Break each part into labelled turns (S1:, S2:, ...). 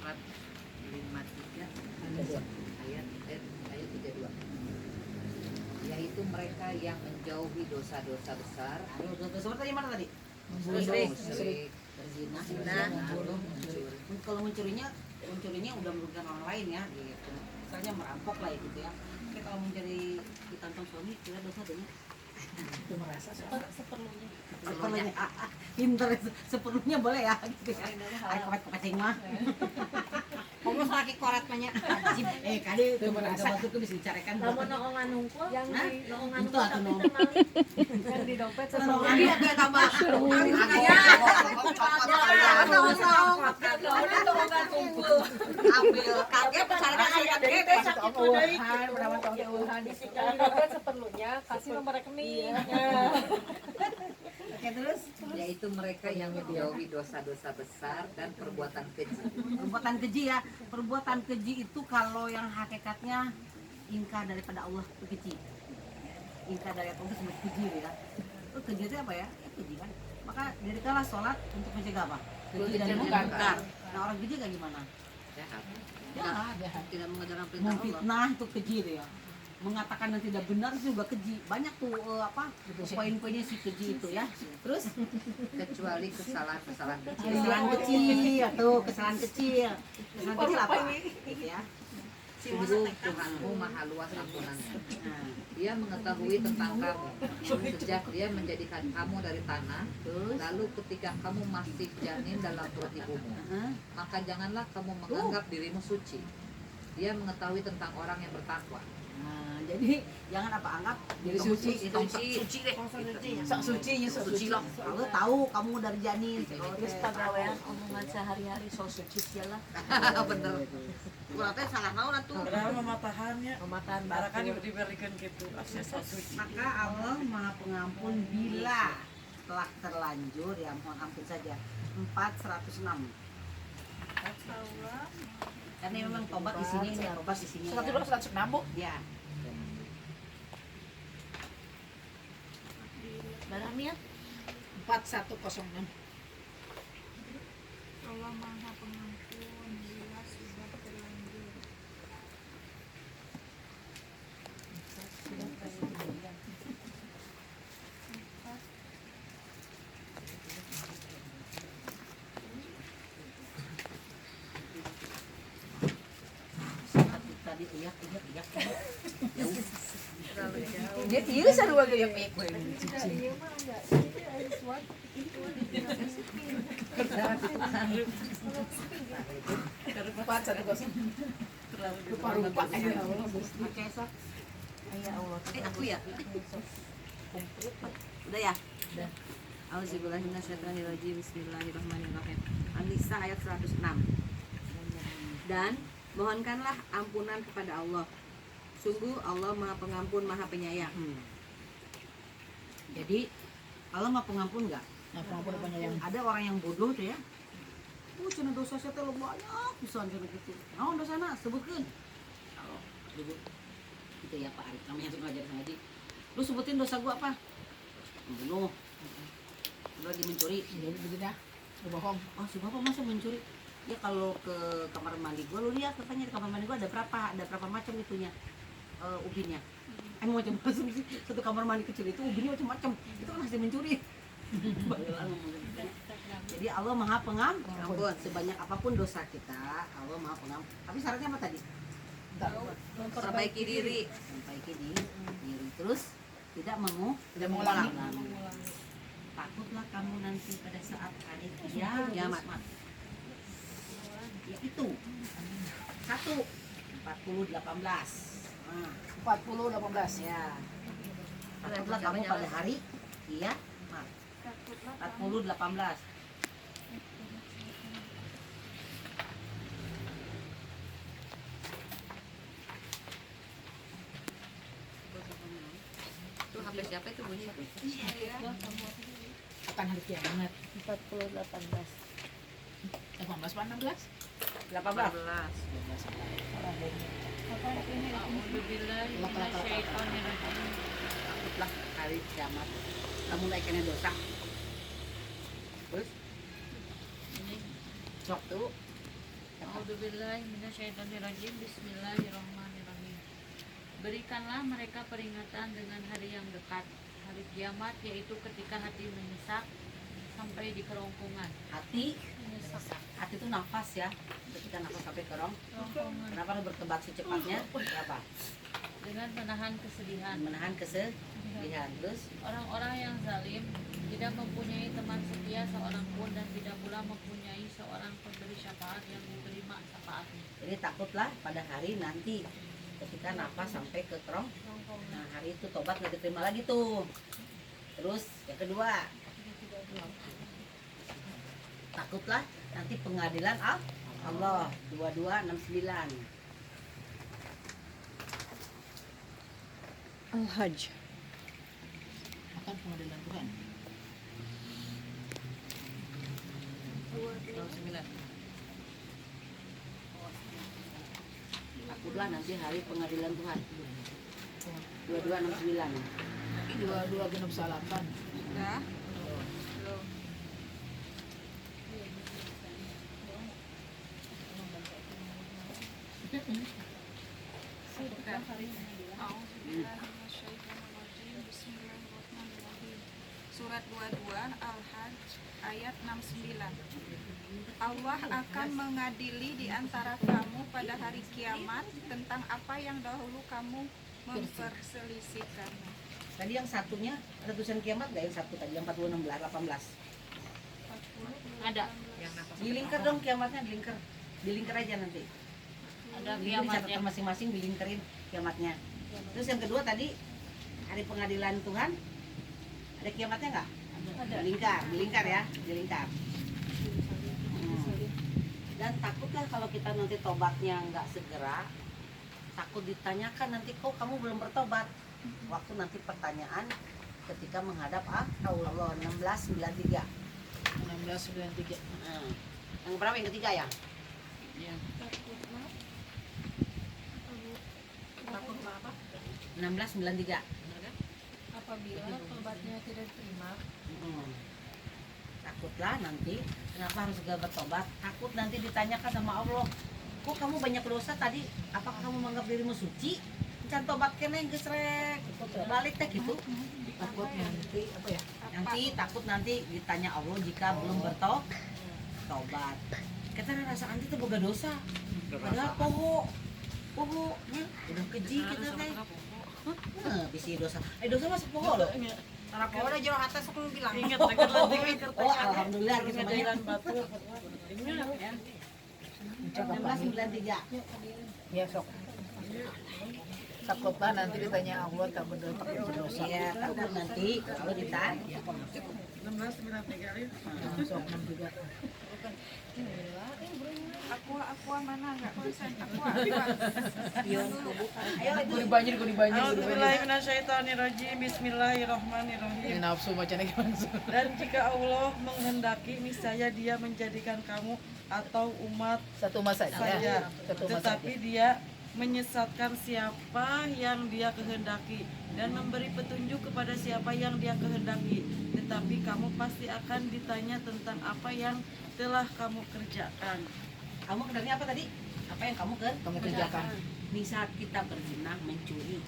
S1: surat 53 ayat 32. Yaitu mereka yang menjauhi dosa-dosa besar.
S2: Dosa tadi mana tadi?
S1: Musyrik,
S2: Berzina,
S1: membunuh, mencuri.
S2: Kalau mencurinya udah merugikan orang lain ya, gitu. Misalnya merampok lah gitu ya. Tapi kalau mencuri ditantang suami, kira dosa deh. Itu merasa seperlunya. Pinter, seperlunya boleh ya gitu ya. Ay kopet-kopet mah. Kamu lagi korat banyak. Kali itu merasa itu bisa dicarikan.
S3: Lamun noongan nungkul yang di noongan
S2: Itu
S3: nungkul
S2: atuh
S3: tapi
S2: nong.
S3: terbalik yang di dompet
S2: Noongan
S3: seperti
S2: dia tambah. Ambil kaget misalnya ayat gede sakit deui.
S3: dompet seperlunya kasih nomor rekening.
S2: Oke terus
S1: Yaitu mereka yang menjauhi dosa-dosa besar dan perbuatan keji.
S2: perbuatan keji ya. Perbuatan keji itu kalau yang hakikatnya ingkar daripada Allah itu keji. Ingkar dari Allah itu seperti keji ya. Itu keji itu apa ya? Ya keji kan. Maka dirikanlah sholat untuk mencegah apa? Keji dan mungkar. Nah orang keji kayak gimana?
S1: Jahat.
S2: Jahat.
S1: Tidak mengajarkan perintah Allah.
S2: Memfitnah itu keji itu ya. Mengatakan yang tidak benar itu juga keji. Banyak tuh poin-poinnya si keji itu ya. Terus
S1: Kecuali kesalahan-kesalahan kecil.
S2: kesalahan kecil atau kesalahan kecil. Kesalahan kecil apa? Gitu ya.
S1: Sungguh Tuhanmu maha luas ampunannya.
S2: Nah,
S1: Dia mengetahui tentang kamu sejak dia menjadikan kamu dari tanah.
S2: terus
S1: Lalu ketika kamu masih janin dalam perut ibumu, maka janganlah kamu menganggap dirimu suci. Dia mengetahui tentang orang yang bertakwa.
S2: Nah, jadi jangan apa anggap diri
S1: Kamu
S2: suci, suci deh. Sok suci ya suci loh. Kalau tahu kamu dari janin,
S3: Terus pagawean omongan sehari-hari so suci sialah.
S1: Bener.
S2: berarti salah naon atuh.
S4: Padahal mematahannya.
S3: Pematahan
S4: Barakan
S3: baku.
S4: diberikan gitu. Akses suci.
S2: Maka Allah Maha Pengampun bila telah terlanjur ya mohon ampun saja. 406. Karena memang tobat isinya ini tobat isinya.
S4: 106 Bu.
S2: Ya.
S3: Barangnya
S4: 4106.
S5: Allah Maha Pengampun bila sudah terlanjur.
S2: Tadi iya.
S4: Dia ieu sarua ge yang miek we.
S5: Iya mah enggak ini ada suatu itu
S4: Kerupat 106. Terlalu rupa-rupa aja Allah.
S2: Oke, sok.
S3: ya Allah.
S2: Aku ya. Udah ya? Udah. Auzubillahiminasyaitonirrajim. Bismillahirrahmanirrahim. An-Nisa ayat 106. Dan mohonkanlah ampunan kepada Allah. Sungguh Allah Maha Pengampun, Maha Penyayang. Jadi Allah Maha Pengampun enggak?
S4: Apa penyayang.
S2: Ada orang yang bodoh tuh ya. Cenah dosa saya teh banyak pisan cenah gitu. Naon dosana sebutkeun. Kalau disebut gitu ya Pak Arif, namanya suka ngajar ngaji. Lu sebutin dosa gua apa? Membunuh. Lu lagi mencuri.
S4: Jadi begini ya. Bohong.
S2: Oh, si Bapak masa mencuri? Ya kalau ke kamar mandi gua lu lihat katanya di kamar mandi gua ada berapa macam itunya. Ubinnya. Emang macam sih satu kamar mandi kecil itu ubinnya macam-macam. Itu kan hasil mencuri. Jadi Allah Maha Pengampun. Sebanyak apapun dosa kita, Allah Maha Pengampun. Tapi syaratnya apa tadi? Memperbaiki diri. Memperbaiki diri. Terus tidak
S4: mengulangi.
S2: Takutlah kamu nanti pada saat hari kiamat. Ya itu. 40:18.
S4: 40:18.
S2: Ya. Takutlah kamu pada hari kiamat. 40:18.
S1: Itu HP siapa itu bunyi?
S4: Akan hari kiamat.
S3: 40:18.
S4: 18 apa 16?
S2: 18. Takutlah hari kiamat. Kamu naikkannya dosa. Terus sok tuh
S5: A'udzubillahi minasyaitonirrajim. Bismillahirrahmanirrahim. Berikanlah mereka peringatan dengan hari yang dekat, hari kiamat, yaitu ketika hati menyesak sampai di kerongkongan.
S2: Hati itu nafas ya, ketika nafas sampai kerong. Kenapa harus bertobat secepatnya? Kenapa?
S5: Dengan menahan kesedihan.
S2: Menahan kesedihan. Terus
S5: Orang-orang yang zalim tidak mempunyai teman setia seorang pun dan tidak pula mempunyai seorang pemberi syafaat yang diterima syafaatnya.
S2: jadi takutlah pada hari nanti ketika nafas sampai ke kerong. Nah hari itu tobat nggak diterima lagi tuh. Terus yang kedua, takutlah nanti pengadilan Allah 2269.
S4: Al-Hajj.
S1: Akan pengadilan Tuhan. 9.
S2: Takutlah nanti hari pengadilan Tuhan 2269.
S1: Ini 22 genap salapan.
S5: Sudah? Belum. Bismillahirrahmanirrahim. Surat 22 Al-Hajj ayat 69. Allah akan mengadili di antara kamu pada hari kiamat tentang apa yang dahulu kamu memperselisihkannya.
S2: Tadi yang satunya ada tulisan kiamat nggak? Yang satu tadi yang 40 16 18.
S5: Ada.
S1: Yang nafas
S2: Dilingkar dong kiamatnya, dilingkar aja nanti.
S5: Ada
S2: Dilingkar di
S5: kiamatnya.
S2: catatan masing-masing, dilingkarin kiamatnya. Terus yang kedua tadi hari pengadilan Tuhan, ada kiamatnya nggak? Dilingkar ya, dilingkar. Dan takutlah kalau kita nanti tobatnya nggak segera, takut ditanyakan nanti kok kamu belum bertobat. Waktu nanti pertanyaan ketika menghadap Allah 1693.
S1: 1693.
S2: Yang berapa yang ketiga ya?
S1: Iya.
S5: Takut apa?
S2: 1693.
S1: Benar kan?
S5: Apabila tobatnya tidak diterima,
S2: Takutlah nanti kenapa harus segera bertobat? Takut nanti ditanyakan sama Allah, kok kamu banyak dosa tadi? Apakah kamu menganggap dirimu suci? Can tobat kene gesrek balik teh gitu.
S1: Takut nanti apa ya?
S2: Nanti takut nanti ditanya Allah jika belum bertobat. Kita rasa nanti tuh boga dosa. Padahal poho nya udah keji kita teh. Bisi dosa. Dosa masuk poho loh.
S4: Tara poho da jero atas aku bilang.
S1: Ingat dekat lagi.
S2: Oh alhamdulillah kita semuanya.
S1: Batu.
S2: 1693.
S4: Ya sok. Takutlah nanti ditanya Allah tak berdosa.
S2: Iya, takut nanti kalau ditanya.
S1: 1693. Sok 63.
S5: aqua mana enggak konsen aqua.
S2: Ayo itu
S4: Gue dibanjir.
S6: A'udzubillahiminasyaitonirrajim. Bismillahirrahmanirrahim.
S1: Ini nafsu macam ni gimana?
S6: Dan jika Allah menghendaki, niscaya Dia menjadikan kamu atau umat
S4: Satu masa
S6: saja,
S4: Satu masa
S6: tetapi Dia menyesatkan siapa yang Dia kehendaki dan memberi petunjuk kepada siapa yang Dia kehendaki. Tetapi kamu pasti akan ditanya tentang apa yang telah kamu kerjakan.
S2: kamu kerjanya apa tadi? Apa yang kamu
S1: kerjakan.
S2: Di saat kita berzina, mencuri,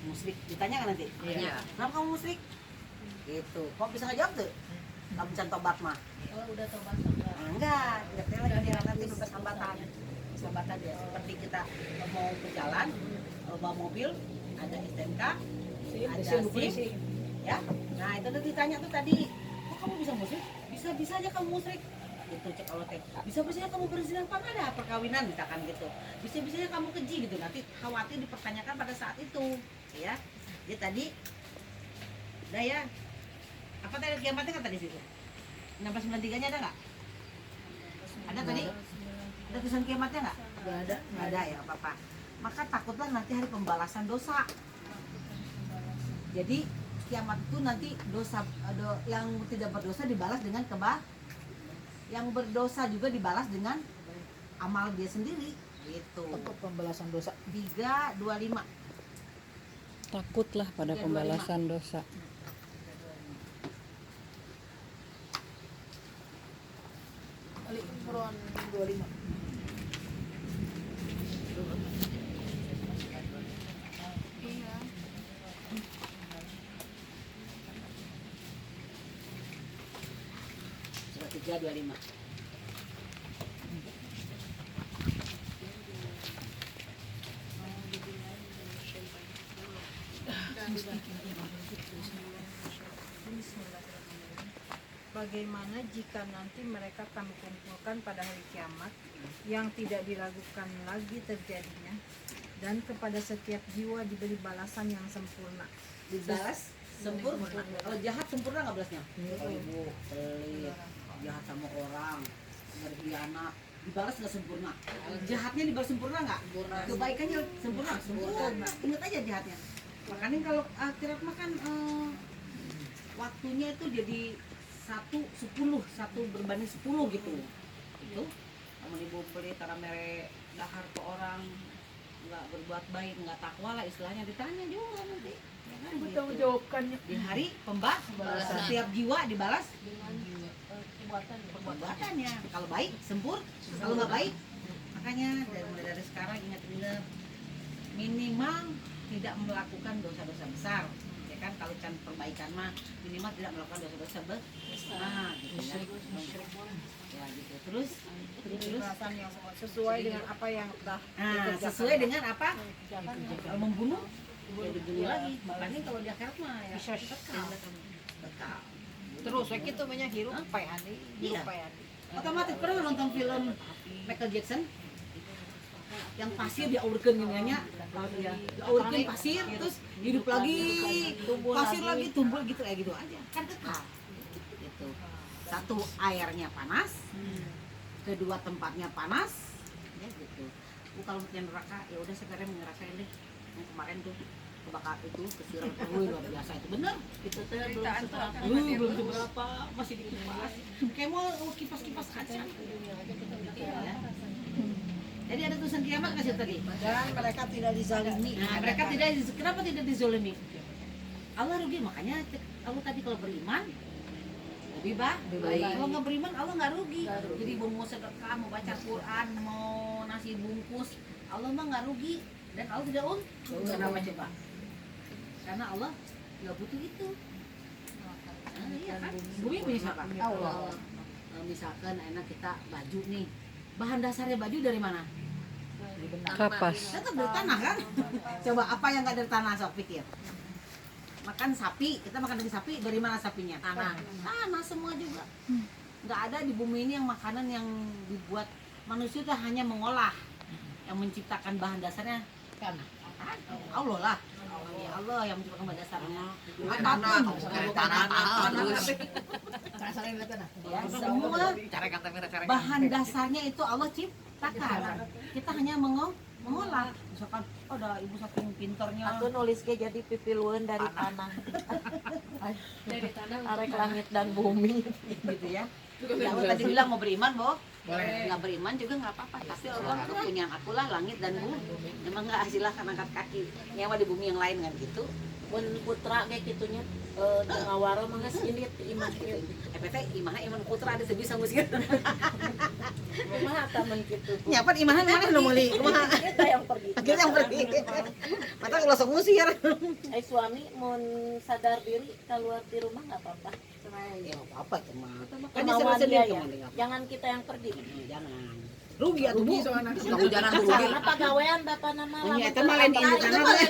S2: musyrik, ditanya kan nanti?
S1: Iya.
S2: Kenapa kamu musyrik? Gitu. Kok bisa ngejawab tuh? Kamu can tobat mah?
S5: Oh, udah tobat
S2: Enggak, tidak lagi dia nanti bebas hambatan. Hambatan ya, seperti kita mau berjalan, bawa mobil, ada STNK, ada SIM, ya. Nah itu udah ditanya tuh tadi, kok kamu bisa musyrik? Bisa aja kamu musyrik. Gitu cek Allah teh. Bisa-bisanya kamu berzina, kan ada perkawinan misalkan gitu. Bisa-bisanya kamu keji gitu. Nanti khawatir dipertanyakan pada saat itu, ya. Jadi tadi, udah ya. Apa tadi kiamatnya kan tadi situ? 1693-nya ada nggak? Ada tadi? Ada tulisan kiamatnya nggak? Nggak ada ya apa-apa. Maka takutlah nanti hari pembalasan dosa. Jadi kiamat itu nanti dosa yang tidak berdosa dibalas dengan yang berdosa juga dibalas dengan amal dia sendiri. Gitu.
S4: Untuk pembalasan dosa.
S2: 325.
S7: Takutlah pada
S2: 325.
S7: pembalasan dosa.
S4: Ali Imran 25.
S2: 3:25.
S4: Bagaimana jika nanti mereka kami kumpulkan pada hari kiamat yang tidak diragukan lagi terjadinya, dan kepada setiap jiwa diberi balasan yang sempurna.
S2: Dibalas sempurna. Kalau jahat sempurna nggak balasnya? Oh ibu pelit, jahat sama orang, berkhianat, dibalas nggak sempurna? Jahatnya dibalas sempurna nggak? Kebaikannya sempurna? Sempurna. Ingat aja jahatnya. Makanya kalau akhirat makan waktunya itu jadi 1:10, 1/10 gitu. Itu kamu ibu pelit karena mere dahar ke orang, nggak berbuat baik, nggak takwa lah istilahnya, ditanya juga nanti. Ya kan, gitu.
S4: Jawabkannya.
S2: Di hari pembalasan setiap jiwa dibalas perbuatannya. Kalau baik sempur, kalau nggak baik, makanya mulai dari sekarang ingat-ingat minimal tidak melakukan dosa-dosa besar, ya kan? Kalau can perbaikan mah minimal tidak melakukan dosa-dosa besar, gitu ya. Ya gitu. Terus
S4: Balasan yang sesuai dengan apa yang telah dikerjakan.
S2: sesuai dengan apa? Kalau membunuh ya dibunuh lagi. Makanya kalau di akhirat mah ya bekal.
S4: Terus kayak gitu banyak hirup payani,
S2: Iya.
S4: hirup payani.
S2: Otomatis pernah nonton film Michael Jackson yang pasir diaurkeun gininya, diaurkeun pasir terus hidup lagi, pasir lagi tumbuh gitu, kayak gitu aja kan kekal gitu. Satu, airnya panas, kedua tempatnya panas ya gitu. Kalau punya neraka ya udah sekarang ngerasain deh yang kemarin tuh kebakar itu kesiram luar biasa itu bener.
S5: Itu teh belum seberapa.
S2: Belum seberapa, masih dikipas. Kayak mau kipas-kipas kaca. Ya. Jadi ada tulisan kiamat kasih tadi.
S4: Dan mereka tidak dizalimi.
S2: Nah, mereka tidak, kenapa tidak dizolimi? Allah rugi, makanya Allah tadi kalau beriman lebih baik. Kalau nggak beriman Allah nggak rugi. Jadi mau sedekah, mau baca Quran, mau nasi bungkus, Allah mah nggak rugi dan Allah tidak untung. Kenapa coba? Karena Allah nggak butuh itu. Nah, iya kan? Bumi punya siapa? Allah. Misalkan enak kita baju nih, bahan dasarnya baju dari mana?
S7: Kapas.
S2: Tetap dari tanah kan? Coba apa yang nggak dari tanah, sok pikir. Makan sapi, kita makan daging sapi, dari mana sapinya? Tanah semua juga. Nggak ada di bumi ini yang makanan yang dibuat manusia itu hanya mengolah, yang menciptakan bahan dasarnya tanah. Allah lah. Ya Allah yang menciptakan bahan dasarnya. Ya, semua bahan dasarnya itu Allah ciptakan. Kita hanya mengolah. Misalkan ada ibu saking pinternya.
S3: Aku nulisnya jadi pipiluan dari tanah.
S5: Dari tanah
S3: Arek langit dan bumi.
S2: Gitu ya. Ya Allah tadi bilang mau beriman, Bo. Nggak beriman juga nggak apa-apa. Tapi Allah punya akulah langit dan bumi. Emang nggak silahkan angkat kaki. Nyawa di bumi yang lain kan gitu.
S3: Mun putra kayak gitunya ngawaro mah geus indit iman kieu.
S2: EPT imaha iman putra ada sebisa musik.
S3: Kumaha tah mun kitu?
S2: Nyapan imahan mana nu meuli? Kumaha?
S3: Kita yang pergi.
S2: Kita yang pergi. Mata kalau sok musir.
S3: Suami mun sadar diri keluar di rumah nggak apa-apa.
S2: Ya apa itu mah. Kan
S3: Kemauan
S2: sendiri
S3: dia ya. Jangan kita yang pergi.
S2: Jangan. Rugi atuh Bu.
S1: Kamu jangan rugi.
S3: Karena pagawean bapak nama
S2: Oh iya, itu mah lain induk
S3: Itu
S2: tanah.
S3: mah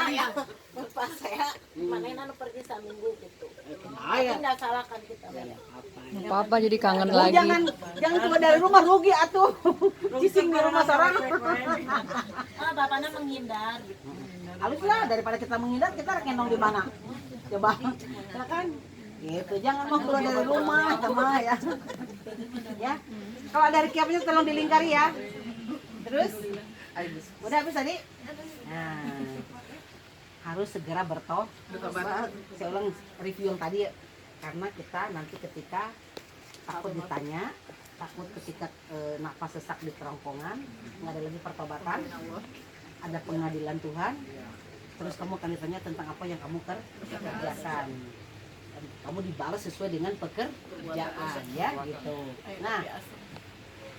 S2: Ya,
S3: pas saya mana anu pergi saminggu gitu.
S2: Ayo.
S3: Tapi nggak salah kan kita.
S7: Apa jadi kangen
S2: Lu
S7: lagi?
S2: jangan keluar dari rumah rugi atuh. Cising di rumah seorang.
S3: Bapaknya menghindar gitu.
S2: Halus lah daripada kita menghindar kita ngendong di mana? Coba. Ya kan? Gitu, jangan mau keluar dari rumah, sama ya. Ya. Kalau dari kiapnya tolong dilingkari ya. Terus udah habis tadi? Nah, harus segera bertobat. Saya ulang review yang tadi ya. Karena kita nanti ketika takut ditanya, takut ketika nafas sesak di kerongkongan, nggak ada lagi pertobatan, ada pengadilan Tuhan, terus kamu akan ditanya tentang apa yang kamu kerjakan. Dan kamu dibalas sesuai dengan pekerjaan ya gitu. Nah,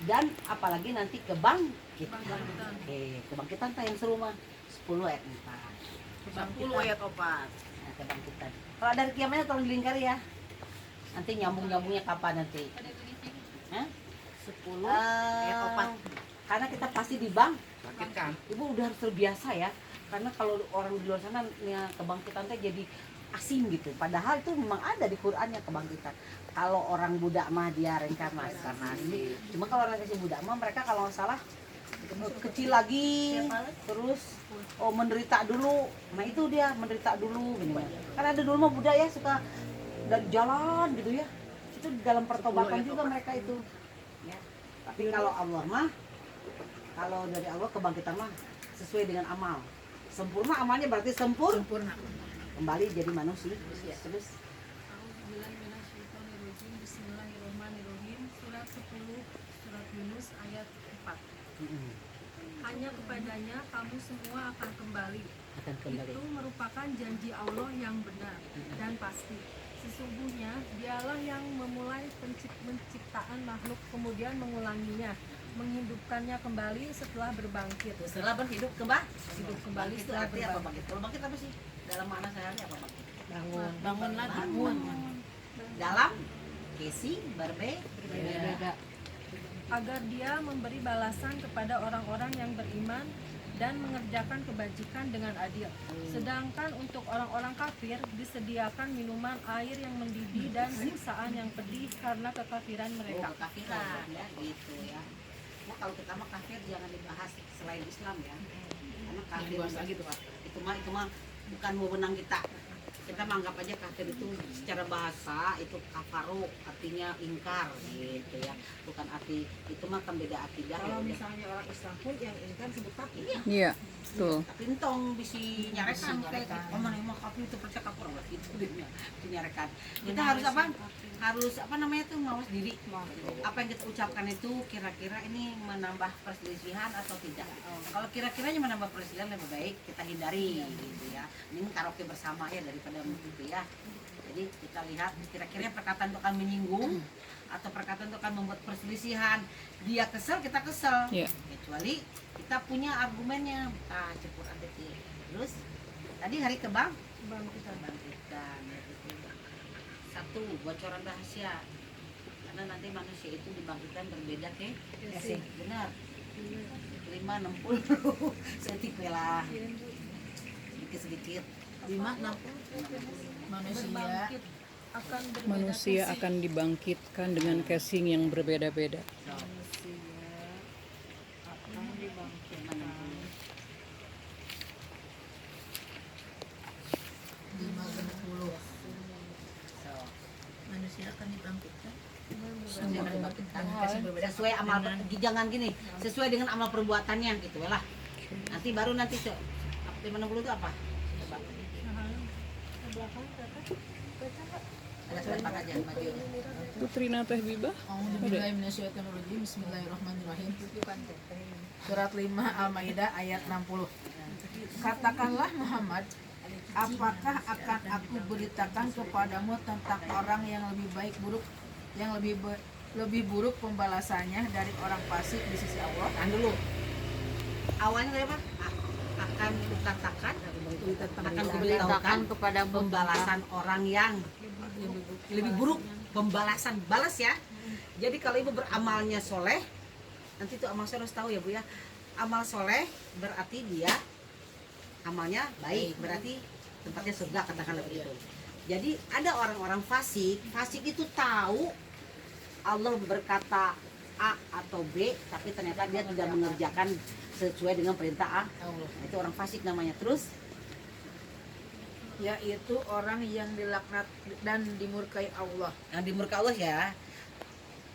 S2: dan apalagi nanti kebangkitan. Kebangkitan yang seru mah 10 ayat 4.
S4: 10 ayat 4.
S2: Nah, kebangkitan. Kalau ada hari kiamatnya tolong dilingkari ya. Nanti nyambungnya kapan nanti? Hah?
S3: 10
S2: Karena kita pasti di bank. Ibu udah harus terbiasa ya. Karena kalau orang di luar sana ya, kebangkitan teh jadi asing gitu. Padahal itu memang ada di Qur'annya kebangkitan. Kalau orang Buddha mah dia reinkarnasi. Cuma kalau orang Buddha mah mereka kalau nggak salah kecil lagi, terus menderita dulu. Nah itu dia menderita dulu. Gini. Karena ada dulu mah Buddha ya suka dari jalan gitu ya. Itu dalam pertobatan juga mereka itu. Ya. Tapi kalau Allah mah, kalau dari Allah kebangkitan mah sesuai dengan amal. Sempurna amalnya berarti sempurna. Kembali jadi manusia. Terus
S4: Bismillahirrahmanirrahim. Surat 10 surat Yunus ayat 4. Hanya kepadanya kamu semua akan kembali. Itu merupakan janji Allah yang benar dan pasti. Sesungguhnya dialah yang memulai penciptaan makhluk kemudian mengulanginya, menghidupkannya kembali setelah berbangkit.
S2: setelah berhidup kembali.
S4: Hidup kembali
S2: Itu
S4: setelah
S2: arti apa
S4: berbangkit.
S2: bangkit? Kalau bangkit apa sih? Dalam makna sehari apa bangkit?
S3: bangun lagi.
S2: Dalam kesi berbeda.
S4: Agar dia memberi balasan kepada orang-orang yang beriman dan mengerjakan kebajikan dengan adil. Sedangkan untuk orang-orang kafir disediakan minuman air yang mendidih dan siksaan yang pedih karena kekafiran mereka.
S2: Kafiran ya gitu ya. Nah, kalau kita mah kafir jangan dibahas selain Islam ya. Karena kafir itu mah bukan wewenang kita. Kita menganggap aja kafir itu secara bahasa itu kafaru, artinya ingkar gitu ya. Bukan arti itu mah kan beda akidah.
S4: Kalau
S2: ya.
S4: misalnya orang Islam pun yang ingkar sebut kafir.
S7: Iya, betul.
S2: Tapi entong bisa nyarekan kayak mana emang kafir itu percaya kafir lah itu dia nyarekan. Kita harus apa? Harus apa namanya tuh mawas diri. Apa yang kita ucapkan itu kira-kira ini menambah perselisihan atau tidak? Kalau kira-kiranya menambah perselisihan lebih baik kita hindari gitu ya. Ini karaoke bersama ya daripada begitu ya. Jadi kita lihat kira-kira perkataan itu akan menyinggung atau perkataan itu akan membuat perselisihan. Dia kesel, kita kesel.
S7: Iya.
S2: Kecuali kita punya argumennya. Cepur adetik. Terus tadi hari kebangkitan ya, gitu. Satu, bocoran rahasia. Karena nanti manusia itu dibangkitkan berbeda ke benar. 5, 60 sedikit lah. Sedikit-sedikit.
S3: 5 manusia
S4: Akan berbeda
S7: Manusia akan dibangkitkan dengan casing yang berbeda-beda.
S3: manusia akan dibangkitkan.
S2: Sesuai amal jangan gini, sesuai dengan amal perbuatannya gitu ya lah. Nanti baru nanti 60 itu apa? Coba. Ada sebentar aja maju.
S7: Putri Nateh Bibah.
S3: Bismillahirrahmanirrahim. Surat 5 Al-Maidah ayat 60. Katakanlah Muhammad, apakah akan aku beritakan kepadamu tentang orang yang lebih baik buruk, yang lebih buruk pembalasannya dari orang fasik di sisi Allah?
S2: Tahan dulu. Awalnya dari apa? Akan kukatakan, akan kuberitahukan
S5: kepada
S2: pembalasan orang yang lebih buruk, pembalasan balas ya. Jadi kalau ibu beramalnya soleh, nanti itu amal soleh harus tahu ya bu ya. Amal soleh berarti dia amalnya baik, berarti tempatnya surga katakanlah begitu. Jadi ada orang-orang fasik itu tahu Allah berkata A atau B, tapi ternyata dia tidak mengerjakan sesuai dengan perintah A. Itu orang fasik namanya. Terus
S3: Yaitu orang yang dilaknat dan dimurkai Allah.
S2: yang dimurka Allah ya.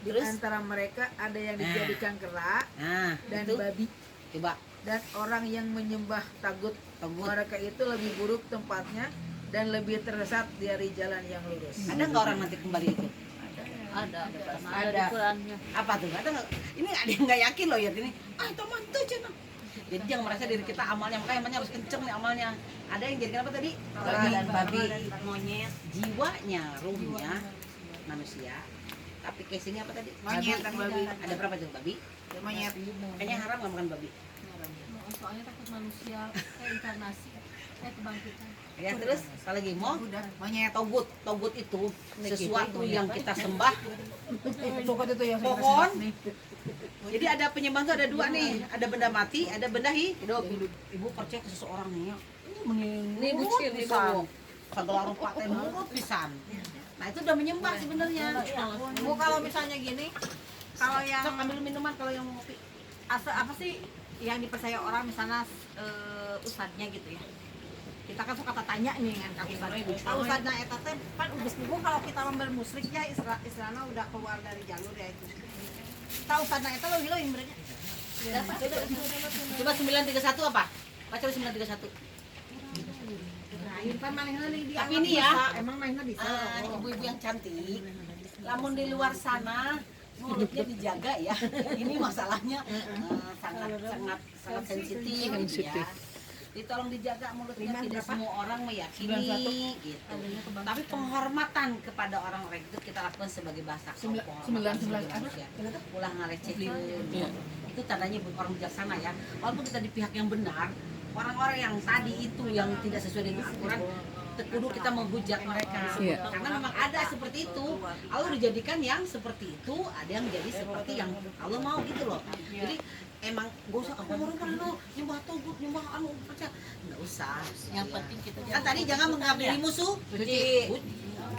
S3: Di
S2: Terus
S3: antara mereka ada yang dijadikan kera
S2: nah
S3: dan
S2: itu
S3: babi,
S2: coba
S3: dan orang yang menyembah tagut. Mereka itu lebih buruk tempatnya dan lebih tersesat dari jalan yang lurus.
S2: ada nggak orang nanti kembali itu?
S5: ada di
S3: Ada.
S5: Qurannya.
S2: Apa tuh? Ada nggak? Ini ada yang nggak yakin loh ya ini. Itu mantu cina. Jadi jangan merasa diri kita amalnya, makanya amalnya harus kenceng nih amalnya. Ada yang jadi apa tadi? Kera dan babi, monyet, jiwanya, ruhnya manusia. Tapi casingnya apa tadi?
S3: Monyet dan babi.
S2: Ada berapa tuh babi?
S3: Monyet.
S2: Kayaknya haram nggak makan babi.
S4: soalnya takut manusia reinkarnasi. kebangkitan.
S2: Ya terus apa lagi mau?
S3: Udah, monyet.
S2: Togut itu sesuatu yang kita sembah.
S3: Togut itu yang
S2: Pohon. Jadi ada penyembah itu ada dua nih, ada benda mati, ada benda hidup. Ibu percaya ke seseorang nih ya. Ini bucin pisan. Sagala rupa teh nurut pisan. Nah itu udah menyembah sebenarnya.
S4: Bu kalau misalnya gini, kalau yang
S2: Sok ambil minuman kalau yang mau kopi.
S4: apa sih yang dipercaya orang misalnya ustadznya gitu ya. Kita kan suka tanya nih kan kak ustadz. Ustadznya eta teh kan udah sepupu kalau kita membeli musriknya istilahnya udah keluar dari jalur ya itu. Tahu ustadznya eta lo yang berenya.
S2: Coba 931 apa? Baca 931.
S4: Kan manehna di
S2: Tapi ini ya,
S4: emang manehna bisa.
S2: ibu-ibu yang cantik, lamun di luar sana mulutnya dijaga ya. Ini masalahnya sangat sensitif gitu ya. Jadi tolong dijaga mulutnya, tidak semua orang meyakini gitu. Tapi penghormatan kepada orang itu kita lakukan sebagai bahasa penghormatan sebagai manusia. Ulah ngalecehkeun. Itu tandanya orang bijaksana ya. Walaupun kita di pihak yang benar, orang-orang yang tadi itu yang tidak sesuai dengan Al-Quran, kudu kita menghujat mereka.
S7: Iya.
S2: Karena memang ada seperti itu. Allah dijadikan yang seperti itu, ada yang menjadi seperti yang Allah mau gitu loh. Jadi emang gak usah aku mau nyembah togut, nyembah anu percaya. Enggak usah. Yang penting kita kan tadi jangan menganggap diri musuh. Suci.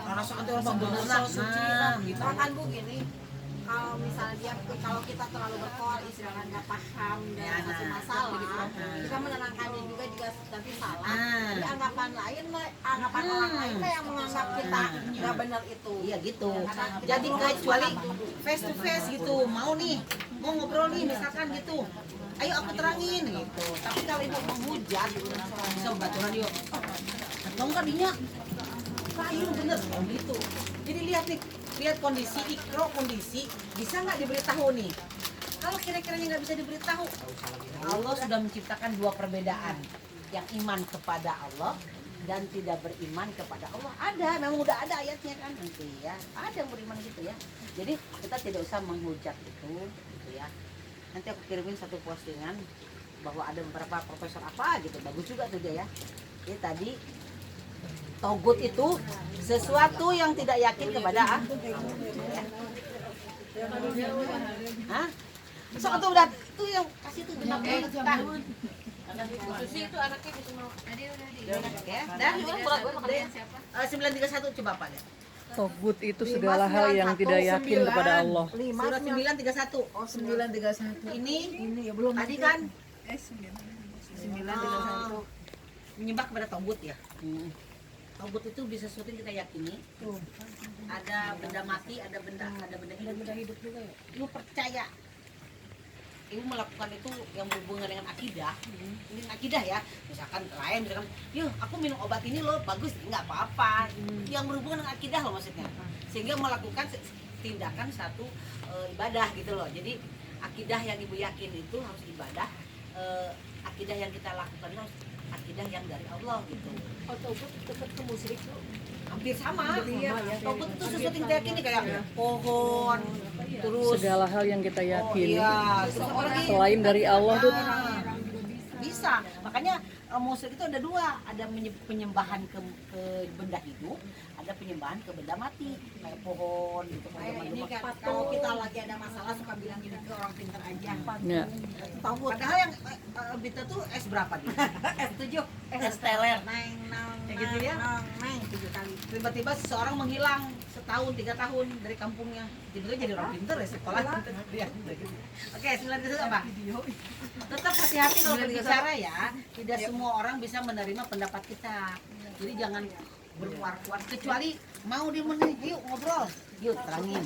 S2: Rasa anti orang benar suci gitu.
S4: Kan Bu gini, kalau misalnya kalau kita terlalu berkor istilahnya nggak paham dan masih masalah, kita menenangkan dia juga jika nanti salah. Jadi anggapan lain, anggapan orang lain lah yang menganggap kita nggak benar itu.
S2: Iya gitu. Jadi kecuali face to face gitu, mau nih, mau ngobrol nih misalkan gitu. Ayo aku terangin gitu. Tapi kalau ibu menghujat, bisa baturan yuk. Atau enggak dinya? Kayu bener oh gitu. Jadi lihat kondisi ikro kondisi bisa nggak diberitahu nih? Kalau kira-kiranya nggak bisa diberitahu, Allah sudah menciptakan dua perbedaan, yang iman kepada Allah dan tidak beriman kepada Allah. Ada, memang udah ada ayatnya kan nanti ya. Ada yang beriman gitu ya. Jadi kita tidak usah menghujat itu, gitu ya. Nanti aku kirimin satu postingan bahwa ada beberapa profesor apa gitu, bagus juga tuh dia ya. Jadi tadi togut itu sesuatu yang tidak yakin kepada Hah? So itu udah itu yang kasih tuh genap tahun.
S5: Susi itu anaknya bisa mau. Tadi udah di.
S2: Ya, dan berat gue makan 931 coba Pak ya.
S7: Togut itu segala hal yang tidak yakin kepada Allah.
S2: Surat 931.
S3: Oh, 931.
S2: Ini
S3: Ya belum
S2: tadi kan
S3: 931.
S2: menyembah kepada togut ya. Togut itu bisa sesuatu yang kita yakini. Ada benda mati, ada benda hidup juga ya. Ibu percaya. Ibu melakukan itu yang berhubungan dengan akidah. Ini akidah ya. Misalkan lain misalkan, "Yuk, aku minum obat ini loh, bagus." Enggak apa-apa. Yang berhubungan dengan akidah loh maksudnya. Sehingga melakukan tindakan satu ibadah gitu loh. Jadi akidah yang ibu yakin itu harus ibadah. Akidah yang kita lakukan harus akidah yang dari Allah gitu.
S4: Oh, togut dekat ke musyrik tuh.
S2: Hampir sama. Togut itu sesuatu yang kita yakini kayak pohon, terus
S7: Segala hal yang kita yakini
S2: iya, terus apa lagi?
S7: selain dari Allah tuh
S2: Bisa. Makanya musyrik itu ada dua, ada penyembahan ke benda hidup, ada penyembahan ke benda mati, kayak pohon gitu.
S4: Kayak ini kan kalau kita lagi ada masalah suka bilang gini ke orang pintar aja.
S7: ya.
S2: Togut. Padahal yang bita tuh es berapa dia? Es 7, es teler. Kayak gitu ya.
S4: Neng 7 kali.
S2: Tiba-tiba seseorang menghilang setahun 3 tahun dari kampungnya, tiba-tiba jadi orang pintar ya sekolah. Oke, 931 apa? Tetap hati-hati kalau berbicara ya. Tidak semua orang bisa menerima pendapat kita. Jadi jangan berkuar-kuar kecuali mau dimenuhi, yuk ngobrol, yuk terangin.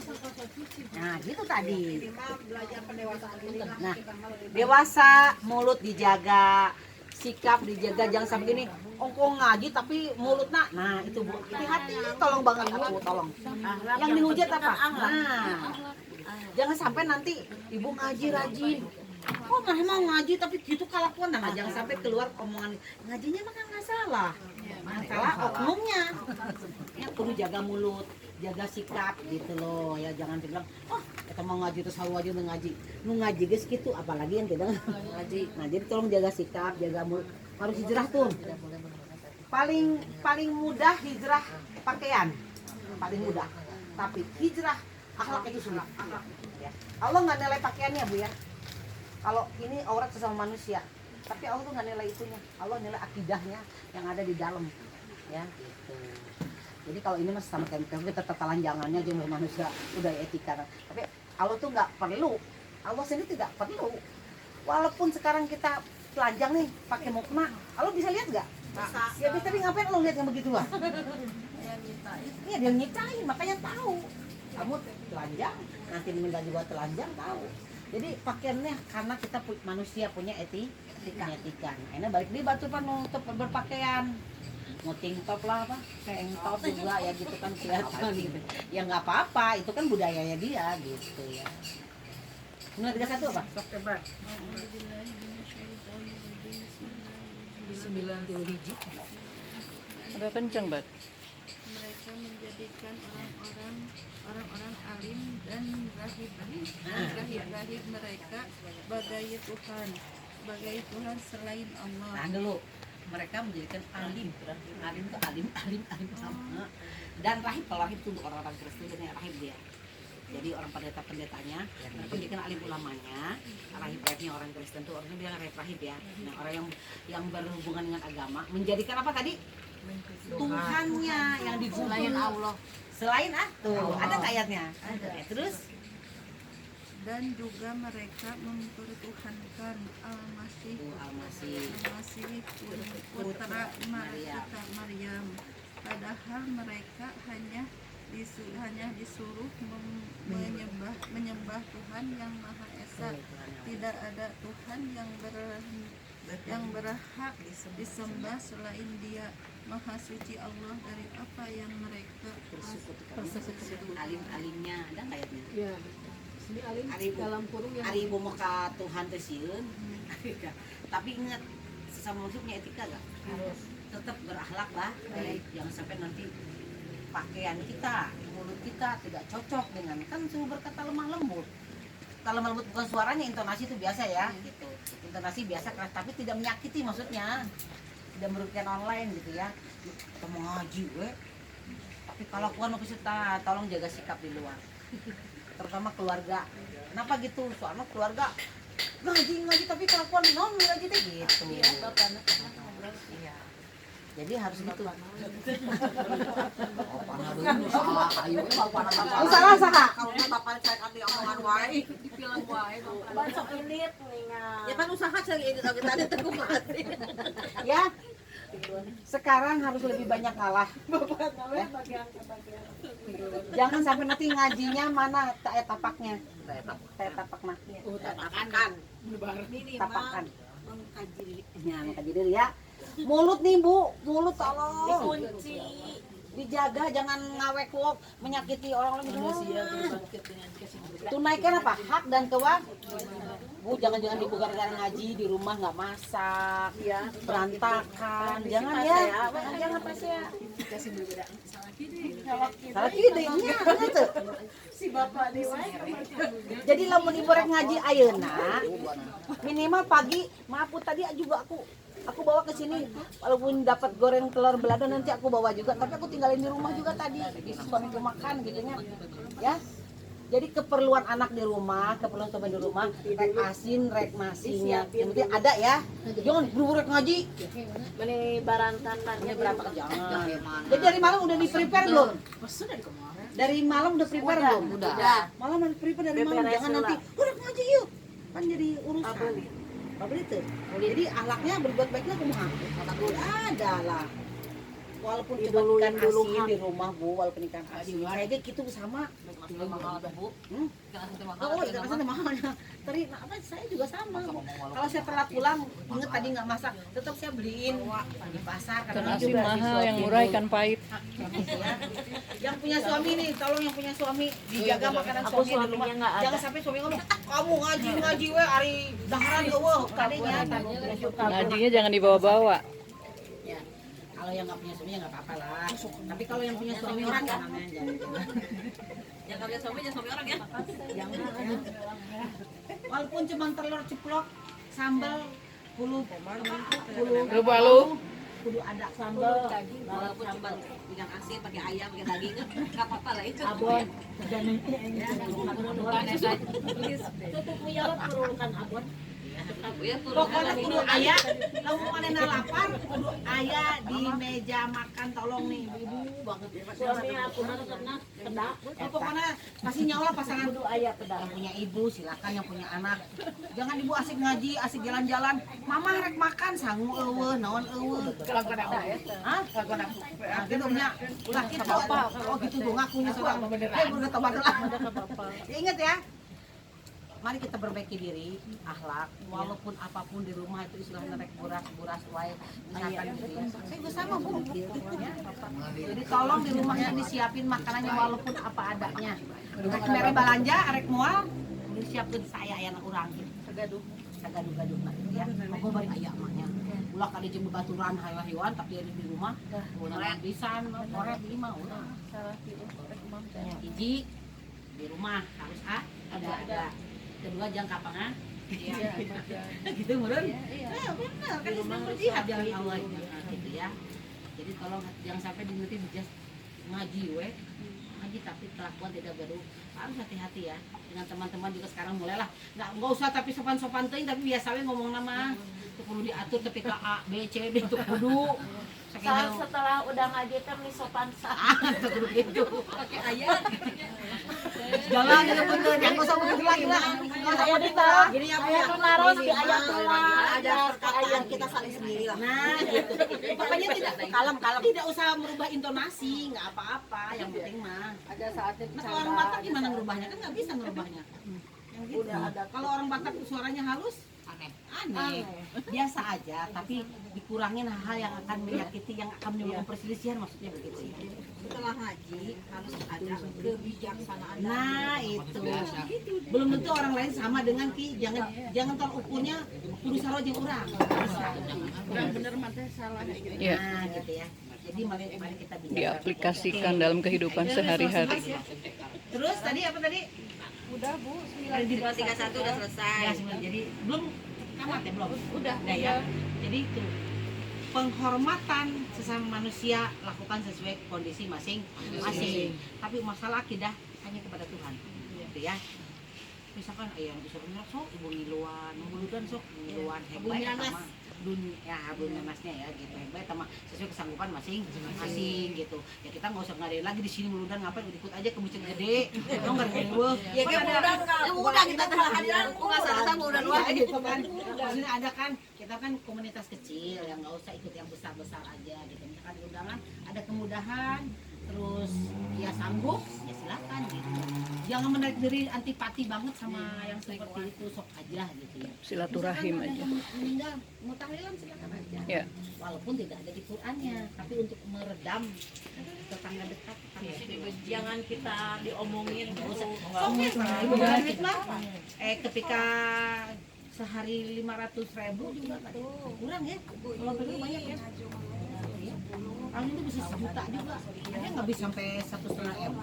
S2: Nah gitu tadi.
S4: Belajar pendewasaan diri lah.
S2: Nah, dewasa, mulut dijaga, sikap dijaga, jangan sampai gini ongko ngaji tapi mulut nah itu Bu, hati-hati tolong banget aku tolong. Yang dihujat apa? Nah, jangan sampai nanti ibu ngaji rajin, kok nggak mau ngaji tapi gitu kelakuan. Nah jangan sampai keluar omongan ngajinya mah nggak salah, masalah oknumnya. Ya perlu jaga mulut, jaga sikap gitu loh ya, jangan bilang oh kita mau ngaji terus halu aja ngaji nu ngaji guys gitu, apalagi yang tidak ngaji. Nah jadi tolong jaga sikap, jaga mulut, harus hijrah tuh paling mudah hijrah pakaian, paling mudah. Tapi hijrah akhlak itu sulit. Ya. Allah nggak nilai pakaiannya Bu ya. Kalau ini aurat sesama manusia, tapi Allah tuh nggak nilai itunya. Allah nilai akidahnya yang ada di dalam. Ya, gitu. Jadi kalau ini mas sama kayak kita telanjangannya aja manusia udah etika. Tapi Allah tuh nggak perlu. Allah sendiri tidak perlu. Walaupun sekarang kita telanjang nih pakai mukena, Allah bisa lihat nggak? Ya bisa, tapi ngapain lo lihat yang begituan? Iya dia nyiptain, makanya tahu. Kamu telanjang, nanti minta juga telanjang tahu. Jadi pakaiannya karena kita manusia punya etika. Nah, ini balik di batu pan untuk berpakaian. Mau tank top lah apa, tank top juga ya gitu kan kelihatan gitu. Ya nggak apa-apa, itu kan budayanya dia gitu ya. Nomor 31 apa?
S7: Udah kenceng, Bat.
S5: Mereka menjadikan orang-orang alim dan rahib mereka sebagai Tuhan selain Allah.
S2: Nah dulu mereka menjadikan alim itu alim sama. Dan rahib, kalau rahib itu untuk orang-orang Kristen dan rahib dia. Jadi orang pendetanya, mereka menjadikan alim ulamanya. Rahib-rahibnya orang Kristen itu orangnya bilang rahib ya. Nah orang yang berhubungan dengan agama menjadikan apa tadi? Tuhannya yang digunakan selain Allah. Selain tuh ada ayatnya. Ada. Terus
S5: Dan juga mereka mempertuhankan Al-Masih putra Maryam, padahal mereka hanya disuruh menyembah Tuhan yang Maha Esa. Tidak ada Tuhan yang berhak disembah selain Dia. Maha suci Allah dari apa yang mereka persekutukan.
S2: alim-alimnya ada ayatnya.
S3: Ya. Ini alim dalam kurung yang
S2: Ari muka Tuhan tersieun. Tapi ingat sesama manusia etika gak? Harus tetap berakhlak lah. Jangan sampai nanti pakaian kita, mulut kita tidak cocok dengan, kan suruh berkata lemah lembut. Kalau lemah lembut bukan suaranya, intonasi itu biasa ya, gitu. Intonasi biasa keras tapi tidak menyakiti maksudnya. Tidak merugikan online gitu ya. Kita mau ngaji tapi kalau kuan kita tolong jaga sikap di luar. Terutama keluarga. Kenapa gitu? Soalnya keluarga ngaji tapi kelakuan non ngaji deh gitu. Iya, Bapak. Iya. Jadi harus gitu. Salah. Kalau Bapak saya kan diomongan wae, dipilang wae. Baca edit ningan. Ya kan usaha saya edit tadi terkumpati. Ya. Sekarang harus lebih banyak ngalah. Ya. Jangan sampai nanti ngajinya mana tapaknya. Tapak mah. Tapakan. Tapakan. Mengkaji diri ya. Mulut nih Bu, mulut tolong dikunci. Dijaga, jangan ngawek-wok, menyakiti orang lain. Tunaikan apa? Hak dan kewajiban. Bu, jangan ibu gara-gara ngaji di rumah nggak masak, ya, berantakan, jangan ya, jangan pas ya. Salah kide, iya, gitu. Si bapak dewa. Jadi lamun ibu rek ngaji ayeuna, minimal pagi, maaf Bu, tadi juga aku bawa ke sini, walaupun dapat goreng telur belado nanti aku bawa juga, tapi aku tinggalin di rumah juga tadi, di suamiku makan gitu ya. Jadi keperluan anak di rumah, keperluan suami di rumah, rek asin, rek nasinya, yang penting ada ya. Jangan buru-buru rek ngaji. Ini barantan jangan. Jadi dari malam udah di-prepare belum? Dari malam udah prepare belum? Udah. Malam udah prepare dari malam, jangan nanti udah ngaji yuk. Kan jadi urusan. Apa itu? Jadi akhlaknya berbuat baiknya kumaha? Ada lah. Walaupun cuma ikan asin di rumah Bu, walaupun ikan asin kayak gitu sama mahal Bu. Oh, ikan asin mahalnya. Tadi apa saya juga sama Bu. Kalau saya telat pulang, inget tadi nggak masak, tetap saya beliin di pasar.
S7: Ikan asin mahal, yang murah ikan pahit.
S2: Yang punya suami nih, tolong yang punya suami dijaga makanan suami di rumah. Jangan sampai suami ngomong, kamu ngaji we ari daharan eueuh kadinya.
S7: Ngajinya jangan dibawa-bawa.
S2: Kalau yang nggak punya suami ya nggak apa-apa lah. Tapi kalau yang punya suami orang ya namanya jangan. Yang nggak punya suami jangan suami orang ya. Jangan. Walaupun cuma telur ceplok, sambal, puluh,
S7: Lu
S2: kudu ada sambal walaupun cuma ikan asin pakai ayam pakai daging nggak apa-apa lah itu abon dan pokoknya kudu aya lamun manehna lapar kudu aya di meja makan tolong nih ibu banget suami aku mana pernah pedak pokoknya kasih nyawa pasangan kudu aya pedak yang punya ibu silakan yang punya anak jangan ibu asik ngaji asik jalan-jalan mama rek makan sangu eueuh naon eueuh
S3: Kelakuan aku.
S2: hah
S3: Kelakuan aku.
S2: nah, gitu nya ulah gitu oh gitu dong ngakunya seorang udah tobat lah ya, ingat ya mari kita perbaiki diri, akhlak, walaupun apapun di rumah itu istilahnya rek buras wae, misalkan gitu ya. Saya juga sama bu. Ya. Jadi tolong di rumahnya disiapin makanannya walaupun apa adanya. Rek mere balanja, rek moal, disiapin saya anak urang gitu. Sagaduh-gaduh nah gitu ya. Moga bari aya emaknya. Ulah kali jeung bebaturan hewan-hewan tapi ada di rumah, urang pisan, korek di mah ulah. Hiji di rumah harus ada. Kedua jangan kapangan gitu murun benar kan Islam berjihad jalan Allah gitu ya jadi tolong jangan sampai nanti ngaji ngaji tapi kelakuan tidak baru harus hati-hati ya dengan teman-teman juga sekarang mulailah nggak usah tapi sopan-sopan teuing tapi biasa we ngomong nama itu perlu diatur tapi ke A B C D itu kudu
S8: setelah udah ngaji teh sopan
S2: kudu gitu pakai ayat jangan gitu bener yang usah begitu lagi lah gini ya ayat naros di ayat ada perkataan kita saling sendiri lah nah gitu makanya tidak kalem tidak usah merubah intonasi nggak apa-apa yang penting mah
S8: ada saatnya
S2: nah kalau orang Batak gimana merubahnya kan nggak bisa merubahnya yang gitu kalau orang Batak suaranya halus aneh biasa aja tapi dikurangin hal-hal yang akan menyakiti yang akan menimbulkan perselisihan maksudnya begitu
S4: Setelah ngaji harus ada kebijaksanaan.
S2: nah itu belum tentu orang lain sama dengan ki jangan tolak ukurnya kudu saro jeung urang
S6: bener mah teh salah
S7: Ya,
S2: nah gitu ya jadi mari kita bicara
S7: diaplikasikan dalam kehidupan sehari-hari.
S2: terus tadi apa tadi
S4: Udah Bu,
S2: 931 udah selesai ya, jadi belum tamat ya belum udah ya jadi itu penghormatan sesama manusia lakukan sesuai kondisi masing-masing tapi masalah akidah hanya kepada Tuhan gitu ya misalkan ayam disuruh sok ibu ngiluan membulukan sok ngiluan hebat sama dunia abun nanasnya ya gitu hebat sama sesuai kesanggupan masing-masing gitu ya kita nggak usah ngadain lagi di sini meludan ngapain ikut aja ke masjid gede dong nggak ada ya kayak udah kita hadiran nggak salah sama udah dua gitu kan maksudnya ada kan kita kan komunitas kecil yang nggak usah ikut yang besar-besar aja gitu misalkan di undangan ada kemudahan terus ya sanggup ya silakan gitu jangan menarik diri antipati banget sama yang seperti itu sok aja gitu ya
S7: Silaturahim aja.
S2: meninggal mau tahlilan silakan aja
S7: Ya.
S2: walaupun tidak ada di Qurannya tapi untuk meredam tetangga dekat
S8: jangan kita diomongin
S2: ketika sehari 500.000 juga kurang ya kalau perlu banyak ya Ang itu bisa 1 juta juga ada nggak bisa sampai 1,5 M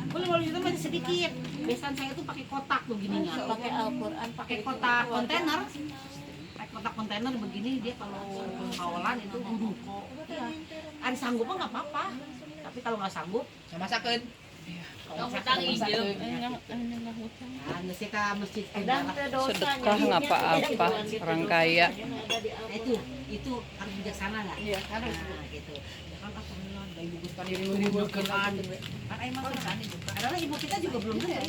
S2: kalau itu masih sedikit besan saya tuh pakai kotak begininya
S8: pakai Al-Quran
S2: pakai kotak kontainer kotak kontainer begini dia kalau kawalan itu kok ada sanggup nggak apa-apa tapi kalau nggak sanggup masakan
S5: Kamu hutang ijem.
S2: nah nggak sih ke masjid
S7: Sedekah nggak apa-apa, orang kaya.
S2: nah, itu harus bijaksana nggak harus gitu kan alhamdulillah dari ibu kan emang adalah ibu kita juga belum dengar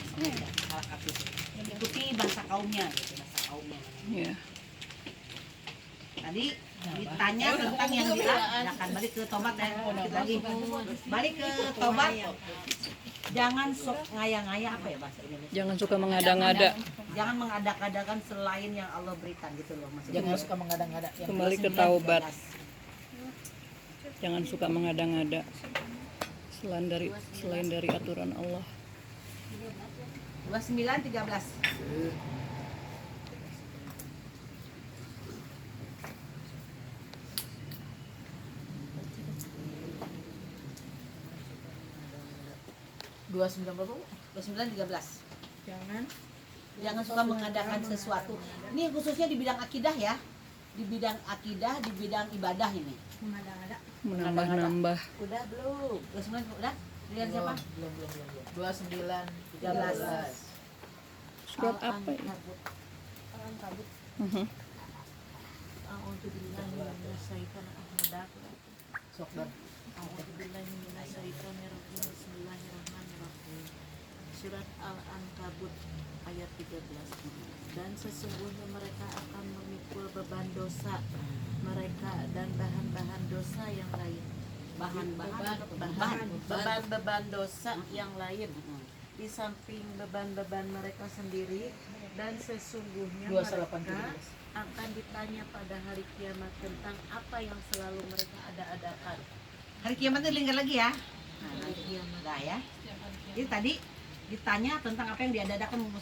S2: ikuti bahasa kaumnya gitu bahasa kaumnya
S7: Ya.
S2: tadi ditanya tentang yang bilang akan balik ke tobat ya lagi balik ke tobat jangan sok ngaya-ngaya apa ya bahasa Indonesia
S7: Jangan suka mengada-ngada.
S2: jangan mengada-adakan selain yang Allah berikan gitu loh maksudnya
S3: Jangan suka mengada-ngada.
S7: Kembali ke taubat. Jangan suka mengada-ngada. Selain dari aturan Allah.
S2: 29:13
S3: 29 berapa Bu?
S2: 29:13
S4: Jangan
S2: Jangan suka mengadakan sesuatu. Ini khususnya di bidang akidah ya. Di bidang akidah, di bidang ibadah ini.
S7: Menambah-nambah.
S2: Udah belum? Udah semua udah? Lihat siapa?
S3: Belum. 29
S2: 13.
S7: Surat apa ini?
S4: Al-Ankabut.
S7: Mhm.
S8: A'udzubillahi minasyaitonir rajim.
S3: sok dan
S8: A'udzubillahi minasyaitonirrajim. Bismillahirrahmanirrahim. Surat Al-Ankabut ayat 13. Dan sesungguhnya mereka akan memikul beban dosa mereka dan bahan-bahan dosa yang lain. Beban dosa yang lain di samping beban-beban mereka sendiri, dan sesungguhnya
S3: 28
S8: mereka akan ditanya pada hari kiamat tentang apa yang selalu mereka ada-adakan.
S2: Hari kiamat itu lingkar lagi ya.
S8: Hari kiamat.
S2: Enggak ya. Jadi tadi ditanya tentang apa yang diadakan